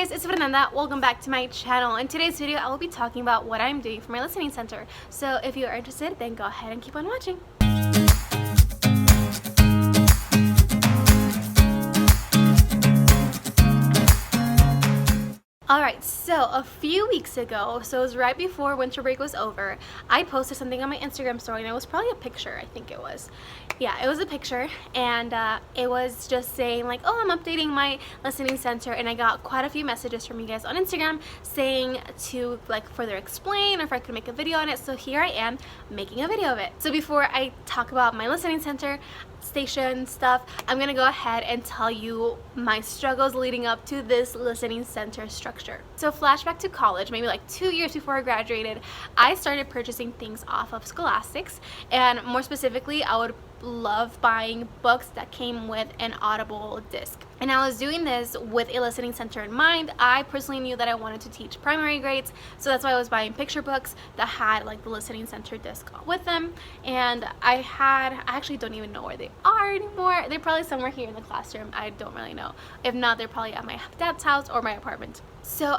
guys, it's Fernanda. Welcome back to my channel. In today's video, I will be talking about what I'm doing for my listening center. So if you are interested, then go ahead and keep on watching. Alright, so a few weeks ago, so it was right before winter break was over, I posted something on my Instagram story, and it was probably a picture, I think it was. Yeah, it was a picture, and it was just saying like, oh, I'm updating my listening center, and I got quite a few messages from you guys on Instagram saying to like further explain or if I could make a video on it, so here I am making a video of it. So before I talk about my listening center station stuff, I'm gonna go ahead and tell you my struggles leading up to this listening center structure. So flashback to college, maybe like 2 years before I graduated, I started purchasing things off of Scholastics, and more specifically, I would love buying books that came with an Audible disc. And I was doing this with a listening center in mind. I personally knew that I wanted to teach primary grades, so that's why I was buying picture books that had like the listening center disc with them. And I actually don't even know where they are anymore. They're probably somewhere here in the classroom. I don't really know. If not, they're probably at my dad's house or my apartment. So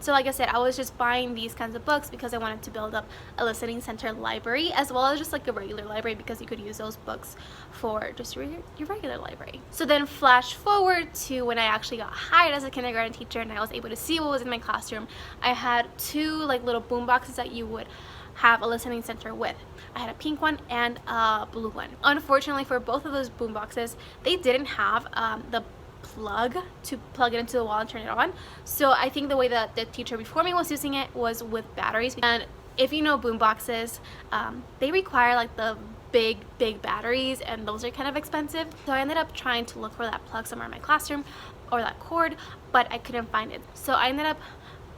like I said, I was just buying these kinds of books because I wanted to build up a listening center library, as well as just like a regular library, because you could use those books for just your regular library. So then flash forward to when I actually got hired as a kindergarten teacher and I was able to see what was in my classroom. I had two like little boom boxes that you would have a listening center with. I had a pink one and a blue one. Unfortunately, for both of those boom boxes, they didn't have the plug to plug it into the wall and turn it on. So I think the way that the teacher before me was using it was with batteries. And if you know boom boxes, they require like the big batteries, and those are kind of expensive. So I ended up trying to look for that plug somewhere in my classroom or that cord, but I couldn't find it. So I ended up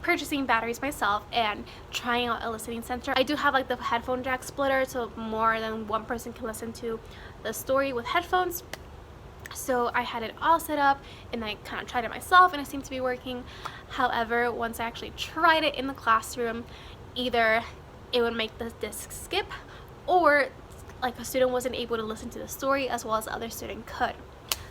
purchasing batteries myself and trying out a listening center. I do have like the headphone jack splitter, so more than one person can listen to the story with headphones. So I had it all set up and I kind of tried it myself, and it seemed to be working. However, once I actually tried it in the classroom, either it would make the disc skip, or like a student wasn't able to listen to the story as well as the other student could.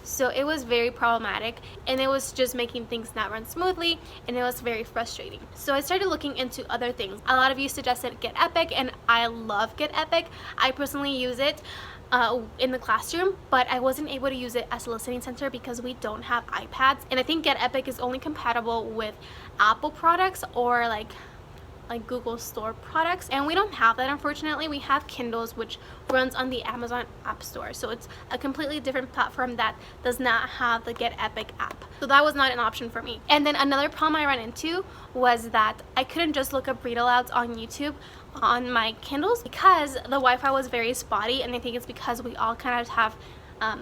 So it was very problematic, and it was just making things not run smoothly, and it was very frustrating. So I started looking into other things. A lot of you suggested Get Epic, and I love Get Epic. I personally use it in the classroom, but I wasn't able to use it as a listening center because we don't have iPads, and I think Get Epic is only compatible with Apple products or like Google Store products, and we don't have that, unfortunately. We have Kindles, which runs on the Amazon App Store, so it's a completely different platform that does not have the Get Epic app. So that was not an option for me. And then another problem I ran into was that I couldn't just look up read alouds on YouTube on my Kindles because the Wi-Fi was very spotty, and I think it's because we all kind of have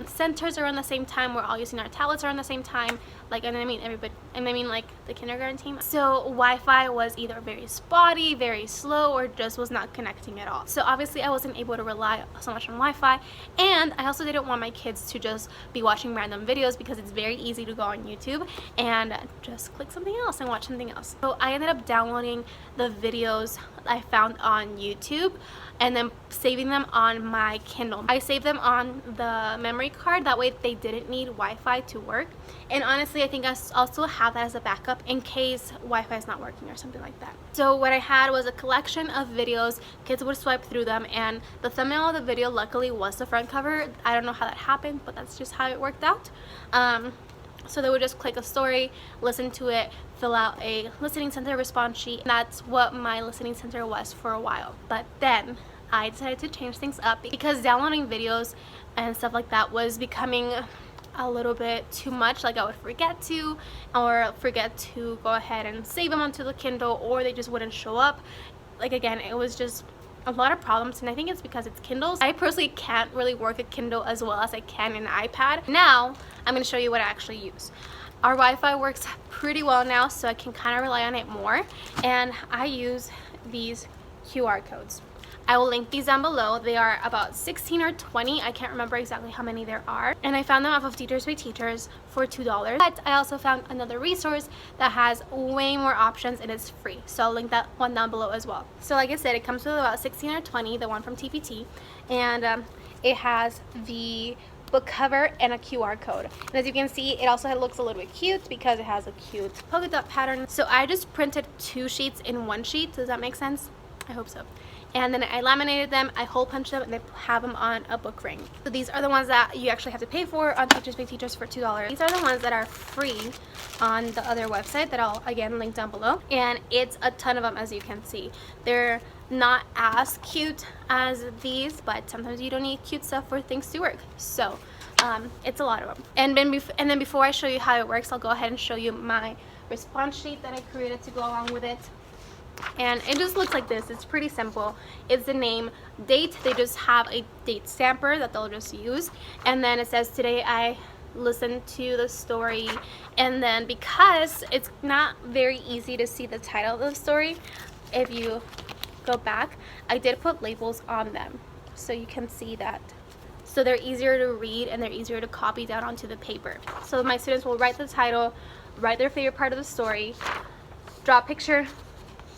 centers around the same time. We're all using our tablets around the same time, and I mean everybody, and I mean like the kindergarten team. So Wi-Fi was either very spotty, very slow, or just was not connecting at all. So obviously I wasn't able to rely so much on Wi-Fi, and I also didn't want my kids to just be watching random videos, because it's very easy to go on YouTube and just click something else and watch something else. So I ended up downloading the videos I found on YouTube and then saving them on my Kindle. I saved them on the memory card, that way they didn't need Wi-Fi to work. And honestly, I think I also have that as a backup in case Wi-Fi is not working or something like that. So what I had was a collection of videos. Kids would swipe through them, and the thumbnail of the video luckily was the front cover. I don't know how that happened, but that's just how it worked out. So they would just click a story, listen to it, fill out a listening center response sheet. And that's what my listening center was for a while. But then I decided to change things up because downloading videos and stuff like that was becoming a little bit too much. Like I would forget to go ahead and save them onto the Kindle, or they just wouldn't show up. Like again, it was just a lot of problems, and I think it's because it's Kindles. I personally can't really work a Kindle as well as I can an iPad. Now I'm going to show you what I actually use. Our Wi-Fi works pretty well now, so I can kind of rely on it more, and I use these QR codes. I will link these down below. They are about 16 or 20. I can't remember exactly how many there are. And I found them off of Teachers Pay Teachers for $2. But I also found another resource that has way more options and it's free. So I'll link that one down below as well. So like I said, it comes with about 16 or 20, the one from TPT. And it has the book cover and a QR code. And as you can see, it also looks a little bit cute because it has a cute polka dot pattern. So I just printed 2 sheets in 1 sheet. Does that make sense? I hope so. And then I laminated them, I hole punched them, and I have them on a book ring. So these are the ones that you actually have to pay for on Teachers Pay Teachers for $2. These are the ones that are free on the other website that I'll again link down below. And it's a ton of them, as you can see. They're not as cute as these, but sometimes you don't need cute stuff for things to work. So it's a lot of them. And then before I show you how it works, I'll go ahead and show you my response sheet that I created to go along with it. And it just looks like this. It's pretty simple. It's the name, date. They just have a date stamper that they'll just use, and then it says today I listened to the story. And then because it's not very easy to see the title of the story, if you go back, I did put labels on them so you can see that. So they're easier to read and they're easier to copy down onto the paper. So my students will write the title, write their favorite part of the story, draw a picture,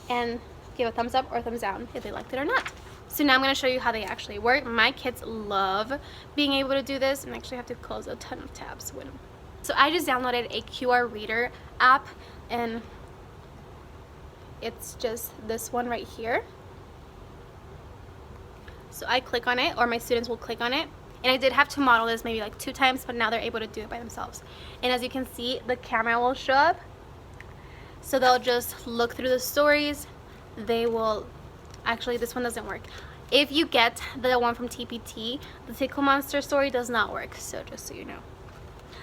and give a thumbs up or thumbs down if they liked it or not. So now I'm going to show you how they actually work. My kids love being able to do this, and I actually have to close a ton of tabs with them. So I just downloaded a QR reader app, and it's just this one right here. So I click on it, or my students will click on it. And I did have to model this maybe like 2 times, but now they're able to do it by themselves. And as you can see, the camera will show up. So they'll just look through the stories. They will, actually this one doesn't work. If you get the one from TPT, the Tickle Monster story does not work, so just so you know.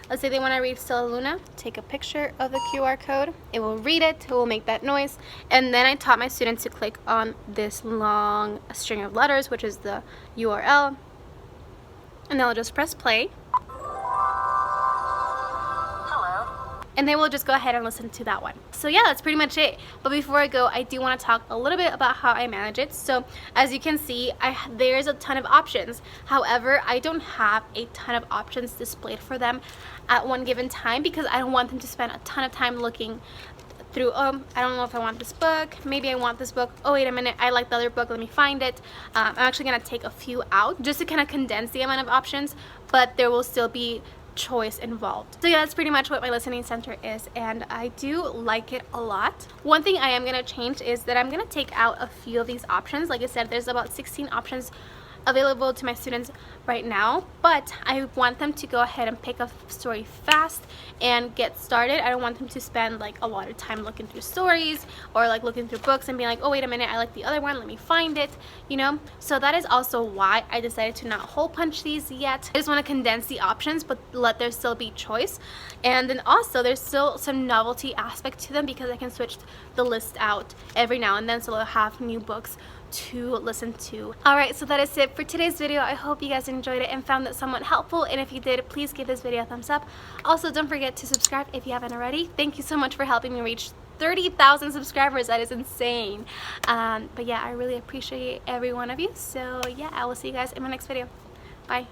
Let's say they want to read Stella Luna, take a picture of the QR code. It will read it, it will make that noise. And then I taught my students to click on this long string of letters, which is the URL. And they'll just press play. And they will just go ahead and listen to that one. So yeah, that's pretty much it. But before I go, I do want to talk a little bit about how I manage it. So as you can see, there's a ton of options. However, I don't have a ton of options displayed for them at one given time because I don't want them to spend a ton of time looking through, I don't know if I want this book, maybe I want this book, oh wait a minute, I like the other book, let me find it. I'm actually going to take a few out just to kind of condense the amount of options, but there will still be choice involved. So yeah, that's pretty much what my listening center is, and I do like it a lot. One thing I am going to change is that I'm going to take out a few of these options. Like I said, there's about 16 options available to my students right now, but I want them to go ahead and pick a story fast and get started. I don't want them to spend like a lot of time looking through stories or like looking through books and being like, oh wait a minute, I like the other one, let me find it, you know. So that is also why I decided to not hole punch these yet. I just want to condense the options but let there still be choice. And then also there's still some novelty aspect to them because I can switch the list out every now and then, so they'll have new books to listen to. Alright, so that is it for today's video. I hope you guys enjoyed it and found it somewhat helpful, and if you did, please give this video a thumbs up. Also, don't forget to subscribe if you haven't already. Thank you so much for helping me reach 30,000 subscribers. That is insane. But yeah, I really appreciate every one of you. So yeah, I will see you guys in my next video. Bye.